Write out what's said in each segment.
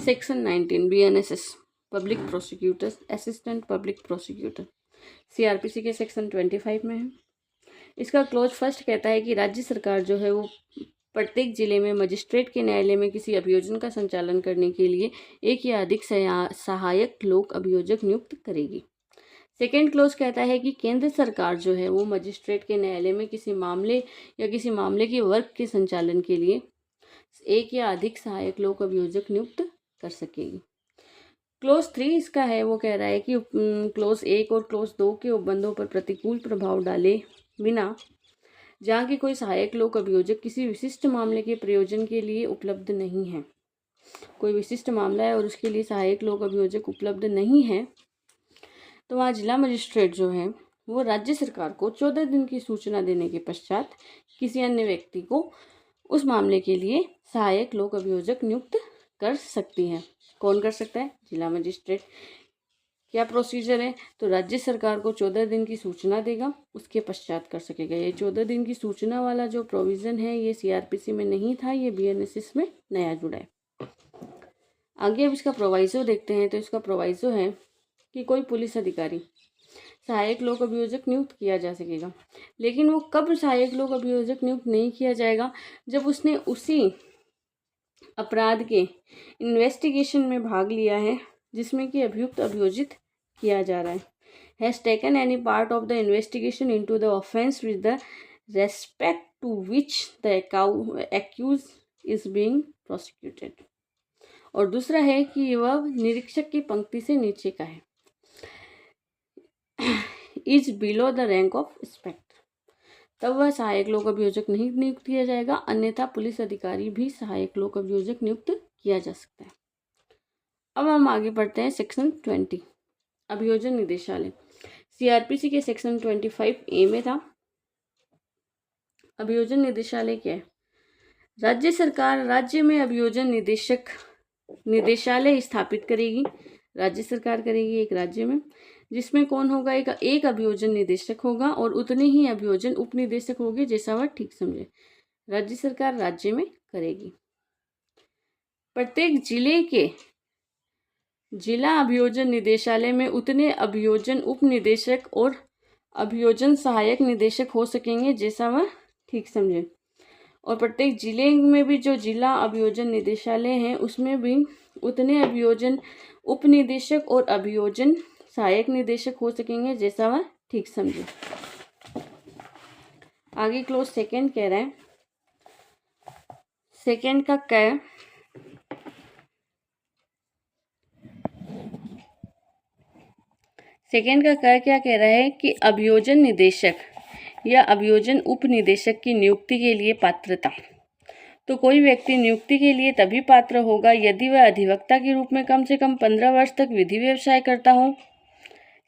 Section 19 BNSS public prosecutor, assistant public prosecutor, CRPC के section 25 में है। इसका क्लोज फर्स्ट कहता है कि राज्य सरकार जो है वो प्रत्येक जिले में मजिस्ट्रेट के न्यायालय में किसी अभियोजन का संचालन करने के लिए एक या अधिक सहायक लोक अभियोजक नियुक्त करेगी। सेकेंड क्लोज कहता है कि केंद्र सरकार जो है वो मजिस्ट्रेट के न्यायालय में किसी मामले या किसी मामले के वर्ग के संचालन के लिए एक या अधिक सहायक लोक अभियोजक नियुक्त कर सकेगी। क्लोज 3 इसका है, वो कह रहा है कि क्लोज 1 और क्लोज 2 के उपबंधों पर प्रतिकूल प्रभाव डाले बिना जहाँ की कोई सहायक लोक अभियोजक किसी विशिष्ट मामले के प्रयोजन के लिए उपलब्ध नहीं है, कोई विशिष्ट मामला है और उसके लिए सहायक लोक अभियोजक उपलब्ध नहीं है, तो वहाँ जिला मजिस्ट्रेट जो है वो राज्य सरकार को 14 दिन की सूचना देने के पश्चात किसी अन्य व्यक्ति को उस मामले के लिए सहायक लोक अभियोजक नियुक्त कर सकती है। कौन कर सकता है? जिला मजिस्ट्रेट। क्या प्रोसीजर है? तो राज्य सरकार को 14 दिन की सूचना देगा, उसके पश्चात कर सकेगा। ये 14 दिन की सूचना वाला जो प्रोविज़न है ये CRPC में नहीं था, ये BNSS में नया जुड़ा है। आगे अब इसका प्रोवाइजो देखते हैं। तो इसका प्रोवाइजो है कि कोई पुलिस अधिकारी सहायक लोक अभियोजक नियुक्त किया जा सकेगा, लेकिन वो कब सहायक लोक अभियोजक नियुक्त नहीं किया जाएगा? जब उसने उसी अपराध के इन्वेस्टिगेशन में भाग लिया है जिसमें कि अभियुक्त अभियोजित किया जा रहा है, has taken any part of the investigation into the offence with the respect to which the accused is being prosecuted. और दूसरा है कि वह निरीक्षक की पंक्ति से नीचे का है, is below the rank of inspector, तब वह सहायक लोक अभियोजक नहीं नियुक्त किया जाएगा, अन्यथा पुलिस अधिकारी भी सहायक लोक अभियोजक नियुक्त किया जा सकता है। अब हम आगे बढ़ते हैं सेक्शन 20 अभियोजन निदेशालय। CRPC के सेक्शन 25A में था। अभियोजन निदेशालय क्या है? राज्य सरकार राज्य में अभियोजन निदेशालय स्थापित करेगी। राज्य सरकार करेगी एक राज्य में, जिसमें कौन होगा? एक अभियोजन निदेशक होगा और उतने ही अभियोजन उपनिदेशक होंगे, जैसा वह ठीक समझे। राज्य सरकार राज्य में करेगी। प्रत्येक जिले के जिला अभियोजन निदेशालय में उतने अभियोजन उपनिदेशक और अभियोजन सहायक निदेशक हो सकेंगे, जैसा वह ठीक समझे। और प्रत्येक जिले में भी जो जिला अभियोजन निदेशालय है उसमें भी उतने अभियोजन उपनिदेशक और अभियोजन सहायक निदेशक हो सकेंगे, जैसा वह ठीक समझे। आगे क्लोज सेकंड कह रहा है, सेकंड का क्या? सेकंड का क्या कह रहा है कि अभियोजन निदेशक या अभियोजन उपनिदेशक की नियुक्ति के लिए पात्रता। तो कोई व्यक्ति नियुक्ति के लिए तभी पात्र होगा यदि वह अधिवक्ता के रूप में कम से कम 15 वर्ष तक विधि व्यवसाय करता हो,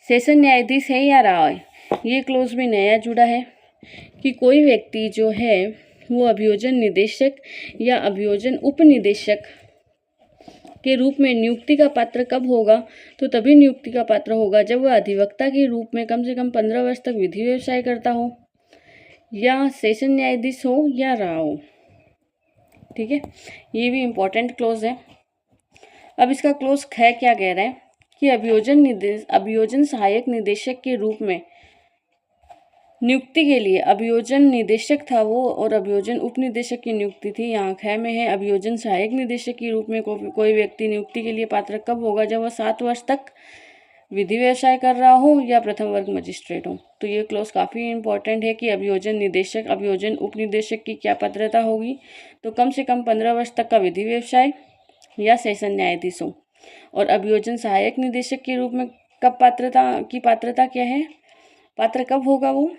सेशन न्यायाधीश है या रहा है। ये क्लोज भी नया जुड़ा है कि कोई व्यक्ति जो है वो अभियोजन निदेशक या अभियोजन उपनिदेशक के रूप में नियुक्ति का पात्र कब होगा? तो तभी नियुक्ति का पात्र होगा जब वह अधिवक्ता के रूप में कम से कम 15 वर्ष तक विधि व्यवसाय करता हो या सेशन न्यायाधीश हो या रहा हो। ठीक है, ये भी इम्पोर्टेंट क्लोज है। अब इसका क्लोज ख क्या कह रहा है कि अभियोजन सहायक निदेशक के रूप में नियुक्ति के लिए अभियोजन निदेशक था वो और अभियोजन उपनिदेशक की नियुक्ति थी। यहाँ ख में है अभियोजन सहायक निदेशक के रूप में कोई व्यक्ति नियुक्ति के लिए पात्र कब होगा? जब वह 7 वर्ष तक विधि व्यवसाय कर रहा हो या प्रथम वर्ग मजिस्ट्रेट हो। तो ये क्लोज काफ़ी इंपॉर्टेंट है कि अभियोजन निदेशक अभियोजन उपनिदेशक की क्या पात्रता होगी? तो कम से कम 15 वर्ष तक का विधि व्यवसाय या सेशन न्यायाधीश हो। और अभियोजन सहायक निदेशक के रूप में कब पात्रता क्या है? पात्र कब होगा? वो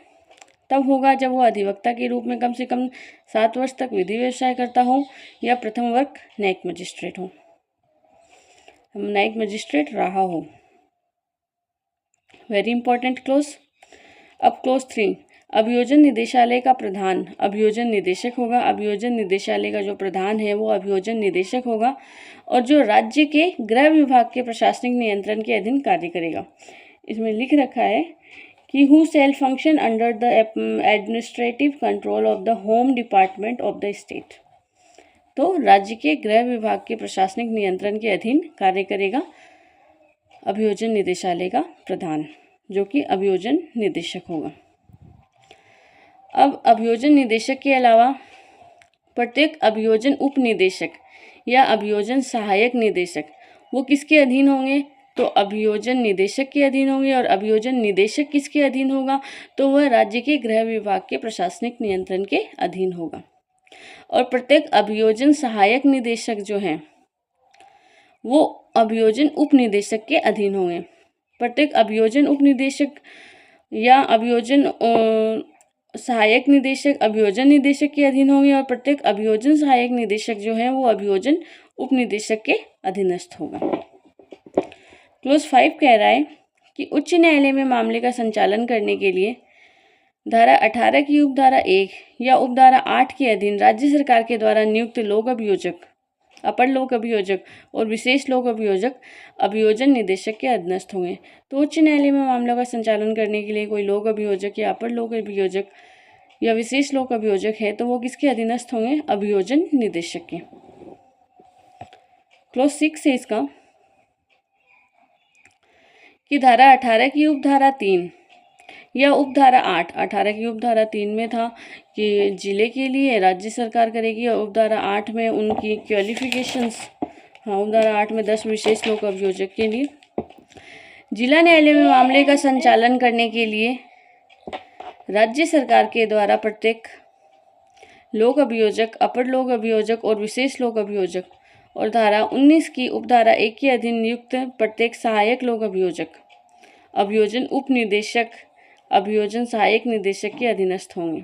तब होगा जब वो अधिवक्ता के रूप में कम से कम 7 वर्ष तक विधि व्यवसाय करता हो या प्रथम वर्ग न्यायिक मजिस्ट्रेट हो, न्यायिक मजिस्ट्रेट रहा हो। Very important close. अब क्लोज 3 अभियोजन निदेशालय का प्रधान अभियोजन निदेशक होगा। अभियोजन निदेशालय का जो प्रधान है वो अभियोजन निदेशक होगा और जो राज्य के गृह विभाग के प्रशासनिक नियंत्रण के अधीन कार्य करेगा। इसमें लिख रखा है कि who shall function under the administrative control of the home department of the state। तो राज्य के गृह विभाग के प्रशासनिक नियंत्रण के अधीन कार्य करेगा अभियोजन निदेशालय का प्रधान, जो कि अभियोजन निदेशक होगा। अब अभियोजन निदेशक के अलावा प्रत्येक अभियोजन उप निदेशक या अभियोजन सहायक निदेशक वो किसके अधीन होंगे? तो अभियोजन निदेशक के अधीन होंगे। और अभियोजन निदेशक किसके अधीन होगा? तो वह राज्य के गृह विभाग के प्रशासनिक नियंत्रण के अधीन होगा। और प्रत्येक अभियोजन सहायक निदेशक जो हैं वो अभियोजन उप निदेशक के अधीन होंगे। प्रत्येक अभियोजन उप निदेशक या अभियोजन सहायक निदेशक अभियोजन निदेशक के अधीन होंगे। और प्रत्येक अभियोजन सहायक निदेशक जो है वो अभियोजन उप निदेशक के अधीनस्थ होगा। क्लोज 5 कह रहा है कि उच्च न्यायालय में मामले का संचालन करने के लिए धारा 18 की उपधारा 1 या उपधारा 8 के अधीन राज्य सरकार के द्वारा नियुक्त लोक अभियोजक, अपर लोक अभियोजक और विशेष लोक अभियोजक अभियोजन निदेशक के अधीनस्थ होंगे। तो उच्च न्यायालय में मामलों का संचालन करने के लिए कोई लोक अभियोजक या अपर लोक अभियोजक या विशेष लोक अभियोजक है तो वो किसके अधीनस्थ होंगे? अभियोजन निदेशक के। क्लोज 6 है इसका कि धारा 18 की उपधारा 3 या उपधारा 8, 18 की उपधारा 3 में था कि जिले के लिए राज्य सरकार करेगी और उपधारा 8 में उनकी क्वालिफिकेशंस, उपधारा 8 में 10 विशेष लोक अभियोजक के लिए। जिला न्यायालय में मामले का संचालन करने के लिए राज्य सरकार के द्वारा प्रत्येक लोक अभियोजक, अपर लोक अभियोजक और विशेष लोक अभियोजक और धारा 19 की उपधारा 1 के अधीन नियुक्त प्रत्येक सहायक लोक अभियोजक अभियोजन उप निदेशक अभियोजन सहायक निदेशक के अधीनस्थ होंगे।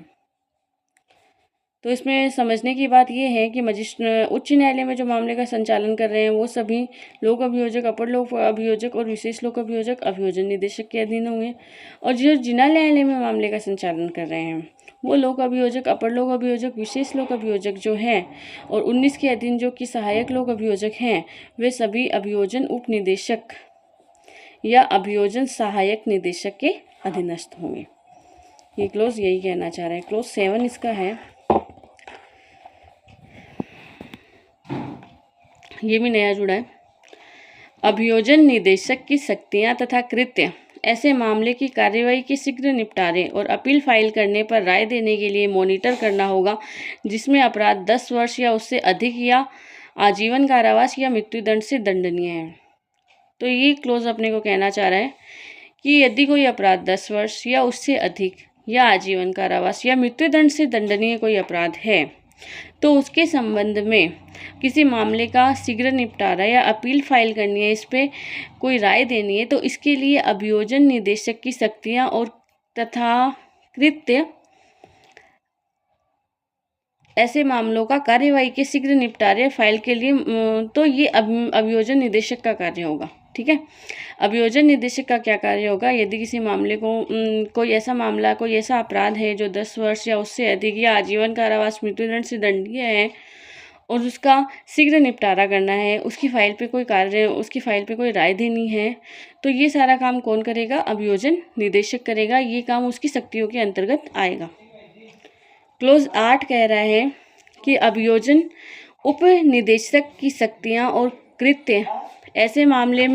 तो इसमें समझने की बात यह है कि उच्च न्यायालय में जो मामले का संचालन कर रहे हैं वो सभी लोक अभियोजक, अपर लोक अभियोजक और विशेष लोक अभियोजक अभियोजन निदेशक के अधीन होंगे। और जो जिला न्यायालय में मामले का संचालन कर रहे हैं वो लोक अभियोजक, अपर लोक अभियोजक, विशेष लोक अभियोजक जो हैं और 19 के अधीन जो कि सहायक लोक अभियोजक हैं वे सभी अभियोजन उप निदेशक या अभियोजन सहायक निदेशक के अधीनस्थ होंगे। ये क्लोज यही कहना चाह रहे हैं। क्लोज 7 इसका है, ये भी नया जुड़ा है। अभियोजन निदेशक की शक्तियां तथा कृत्य ऐसे मामले की कार्यवाही के शीघ्र निपटारे और अपील फाइल करने पर राय देने के लिए मॉनिटर करना होगा जिसमें अपराध 10 वर्ष या उससे अधिक या आजीवन कारावास या मृत्युदंड से दंडनीय है। तो ये क्लोज अपने को कहना चाह रहा है कि यदि कोई अपराध 10 वर्ष या उससे अधिक या आजीवन कारावास या मृत्युदंड से दंडनीय कोई अपराध है तो उसके संबंध में किसी मामले का शीघ्र निपटारा या अपील फाइल करनी है, इस पे कोई राय देनी है, तो इसके लिए अभियोजन निदेशक की शक्तियां और तथा कृत्य ऐसे मामलों का कार्यवाही के शीघ्र निपटारे फाइल के लिए तो ये अभियोजन निदेशक का कार्य होगा। ठीक है, अभियोजन निदेशक का क्या कार्य होगा? यदि किसी मामले को कोई ऐसा मामला, कोई ऐसा अपराध है जो 10 वर्ष या उससे अधिक या आजीवन कारावास मृत्युदंड से दंडनीय है और उसका शीघ्र निपटारा करना है, उसकी फाइल पे कोई कार्य, उसकी फाइल पे कोई राय देनी है, तो ये सारा काम कौन करेगा? अभियोजन निदेशक करेगा। ये काम उसकी शक्तियों के अंतर्गत आएगा। क्लोज 8 कह रहा है कि अभियोजन उप निदेशक की शक्तियां और कृत्य ऐसे मामले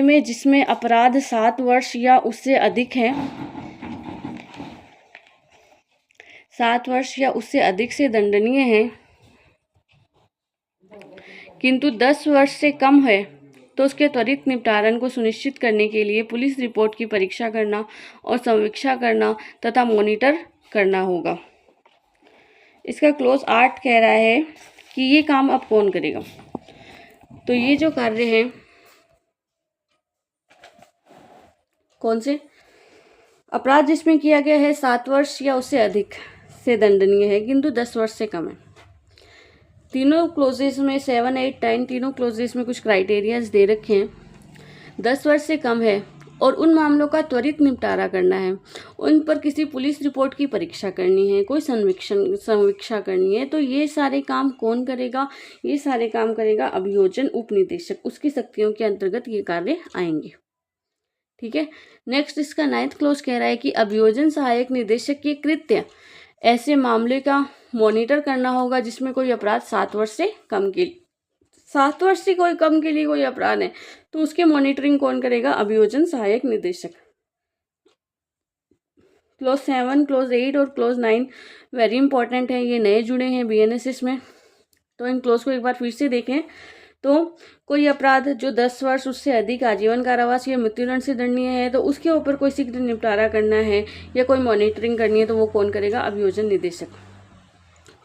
में जिसमें अपराध 7 वर्ष या उससे अधिक है, 7 वर्ष या उससे अधिक से दंडनीय है किंतु 10 वर्ष से कम है तो उसके त्वरित निपटारण को सुनिश्चित करने के लिए पुलिस रिपोर्ट की परीक्षा करना और समीक्षा करना तथा मॉनिटर करना होगा। इसका क्लोज 8 कह रहा है कि ये काम अब कौन करेगा? तो ये जो कार्य है कौन से? अपराध जिसमें किया गया है 7 वर्ष या उससे अधिक से दंडनीय है किंतु 10 वर्ष से कम है। तीनों क्लोजेस में 7, 8, 9 तीनों क्लोजेस में कुछ क्राइटेरियाज दे रखे हैं। 10 वर्ष से कम है और उन मामलों का त्वरित निपटारा करना है, उन पर किसी पुलिस रिपोर्ट की परीक्षा करनी है, कोई समीक्षा करनी है, तो ये सारे काम कौन करेगा? ये सारे काम करेगा अभियोजन उप निदेशक। उसकी शक्तियों के अंतर्गत ये कार्य आएंगे। ठीक है, नेक्स्ट इसका 9th क्लोज कह रहा है कि अभियोजन सहायक निदेशक के कृत्य ऐसे मामले का मॉनिटर करना होगा जिसमें कोई अपराध 7 वर्ष से कम के 7 वर्ष से कोई कम के लिए कोई अपराध है तो उसकी मॉनिटरिंग कौन करेगा? अभियोजन सहायक निदेशक। क्लोज 7, क्लोज 8 और क्लोज 9 वेरी इंपॉर्टेंट है, ये नए जुड़े हैं BNSS में। तो इन क्लोज को एक बार फिर से देखें तो कोई अपराध जो 10 वर्ष उससे अधिक आजीवन कारावास या मृत्युदंड से दंडनीय है तो उसके ऊपर कोई शीघ्र निपटारा करना है या कोई मॉनिटरिंग करनी है तो वो कौन करेगा? अभियोजन निदेशक।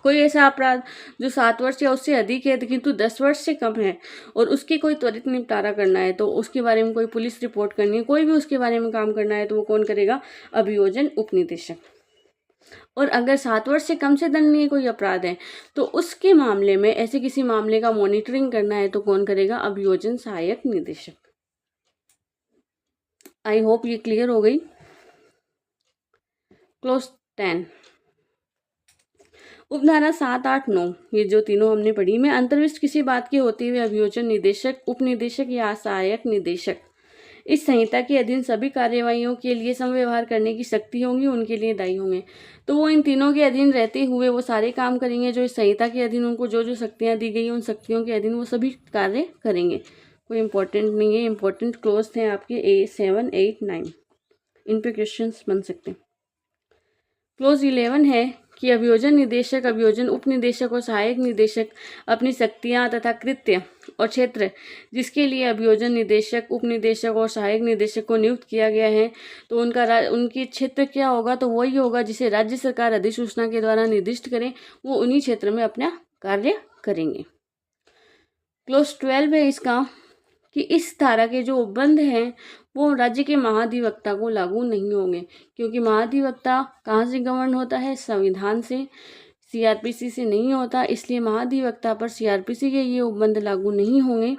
कोई ऐसा अपराध जो 7 वर्ष या उससे अधिक है किंतु 10 वर्ष से कम है और उसकी कोई त्वरित निपटारा करना है तो उसके बारे में कोई पुलिस रिपोर्ट करनी है, कोई भी उसके बारे में काम करना है तो वो कौन करेगा? अभियोजन उपनिदेशक। और अगर 7 वर्ष से कम से दंडनीय कोई अपराध है तो उसके मामले में ऐसे किसी मामले का मॉनिटरिंग करना है तो कौन करेगा? अभियोजन सहायक निदेशक। आई होप ये क्लियर हो गई। क्लोज 10 उपधारा 7, 8, 9 ये जो तीनों हमने पढ़ी में अंतर्विष्ट किसी बात की होते हुए अभियोजन निदेशक, उपनिदेशक या सहायक निदेशक इस संहिता के अधीन सभी कार्यवाहियों के लिए समव्यवहार करने की शक्ति होंगी, उनके लिए दायी होंगे। तो वो इन तीनों के अधीन रहते हुए वो सारे काम करेंगे जो इस संहिता के अधीन उनको जो जो शक्तियाँ दी गई हैं उन शक्तियों के अधीन वो सभी कार्य करेंगे। कोई इंपॉर्टेंट नहीं है, इंपॉर्टेंट क्लोज थे आपके 7, 8, 9, इन पे क्वेश्चंस बन सकते हैं। क्लोज 11 है कि अभियोजन निदेशक, अभियोजन उपनिदेशक और सहायक निदेशक अपनी शक्तियां तथा कृत्य और क्षेत्र जिसके लिए अभियोजन निदेशक, उपनिदेशक और सहायक निदेशक को नियुक्त किया गया है तो उनकी क्षेत्र क्या होगा? तो वही होगा जिसे राज्य सरकार अधिसूचना के द्वारा निर्दिष्ट करे, वो उन्हीं क्षेत्र में अपना कार्य करेंगे। क्लोज 12 है इसका कि इस धारा के जो उपबंध हैं वो राज्य के महाधिवक्ता को लागू नहीं होंगे, क्योंकि महाधिवक्ता कहाँ से गवर्न होता है? संविधान से, CRPC से नहीं होता, इसलिए महाधिवक्ता पर CRPC के ये उपबंध लागू नहीं होंगे।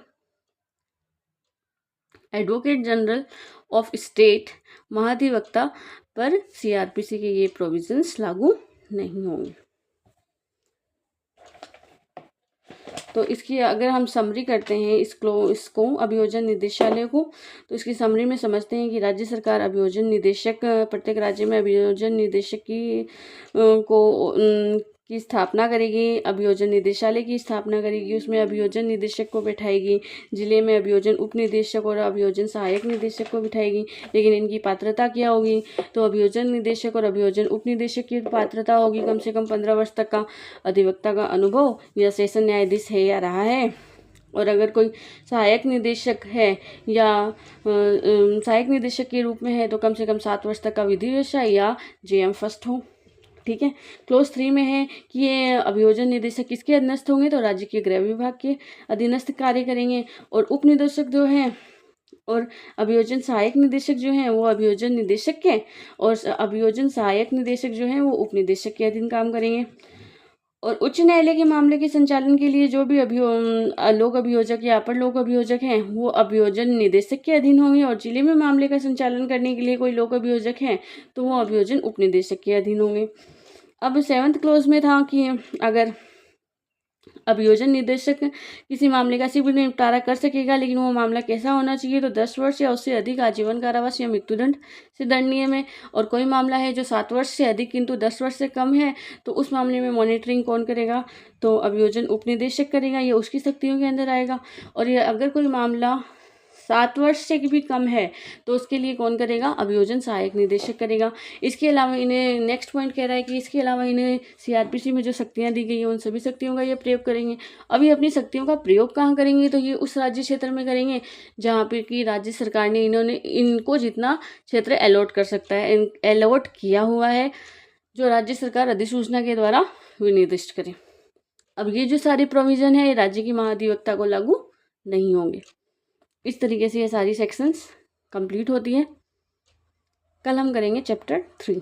एडवोकेट जनरल ऑफ स्टेट महाधिवक्ता पर CRPC के ये प्रोविजंस लागू नहीं होंगे। तो इसकी अगर हम समरी करते हैं इसको अभियोजन निदेशालय को, तो इसकी समरी में समझते हैं कि राज्य सरकार अभियोजन निदेशक, प्रत्येक राज्य में अभियोजन निदेशक की स्थापना करेगी, अभियोजन निदेशालय की स्थापना करेगी, उसमें अभियोजन निदेशक को बैठाएगी, जिले में अभियोजन उपनिदेशक और अभियोजन सहायक निदेशक को बिठाएगी। लेकिन इनकी पात्रता क्या होगी? तो अभियोजन निदेशक और अभियोजन उपनिदेशक की पात्रता होगी कम से कम 15 वर्ष तक का अधिवक्ता का अनुभव या सेशन न्यायाधीश है या रहा है। और अगर कोई सहायक निदेशक है या सहायक निदेशक के रूप में है तो कम से कम 7 वर्ष तक का विधि व्यवसाय या JM फर्स्ट हो। ठीक है। क्लोज 3 में है कि ये अभियोजन निदेशक किसके अधीनस्थ होंगे? तो राज्य के गृह विभाग के अधीनस्थ कार्य करेंगे। और उपनिदेशक जो हैं और अभियोजन सहायक निदेशक जो हैं वो अभियोजन निदेशक के और अभियोजन सहायक निदेशक जो हैं वो उपनिदेशक के अधीन काम करेंगे। और उच्च न्यायालय के मामले के संचालन के लिए जो भी लोक अभियोजक या अपर लोक अभियोजक हैं वो अभियोजन निदेशक के अधीन होंगे। और जिले में मामले का संचालन करने के लिए कोई लोक अभियोजक हैं तो वो अभियोजन उपनिदेशक के अधीन होंगे। अब 7th क्लोज में था कि अगर अभियोजन निदेशक किसी मामले का शीघ्र निपटारा कर सकेगा, लेकिन वो मामला कैसा होना चाहिए? तो 10 वर्ष या उससे अधिक आजीवन कारावास या मृत्युदंड से दंडनीय में। और कोई मामला है जो 7 वर्ष से अधिक किंतु 10 वर्ष से कम है तो उस मामले में मॉनिटरिंग कौन करेगा? तो अभियोजन उपनिदेशक करेगा, ये उसकी शक्तियों के अंदर आएगा। और ये अगर कोई मामला 7 वर्ष से भी कम है तो उसके लिए कौन करेगा? अभियोजन सहायक निदेशक करेगा। इसके अलावा इन्हें नेक्स्ट पॉइंट कह रहा है कि इसके अलावा इन्हें CRPC में जो शक्तियां दी गई हैं उन सभी शक्तियों का ये प्रयोग करेंगे। अभी अपनी शक्तियों का प्रयोग कहाँ करेंगे? तो ये उस राज्य क्षेत्र में करेंगे जहाँ पे कि राज्य सरकार ने इनको जितना क्षेत्र अलॉट कर सकता है, अलॉट किया हुआ है, जो राज्य सरकार अधिसूचना के द्वारा विनिर्दिष्ट करे। अब ये जो सारी प्रोविजन है ये राज्य की महाधिवक्ता को लागू नहीं होंगे। इस तरीके से ये सारी सेक्शंस कंप्लीट होती हैं। कल हम करेंगे चैप्टर 3।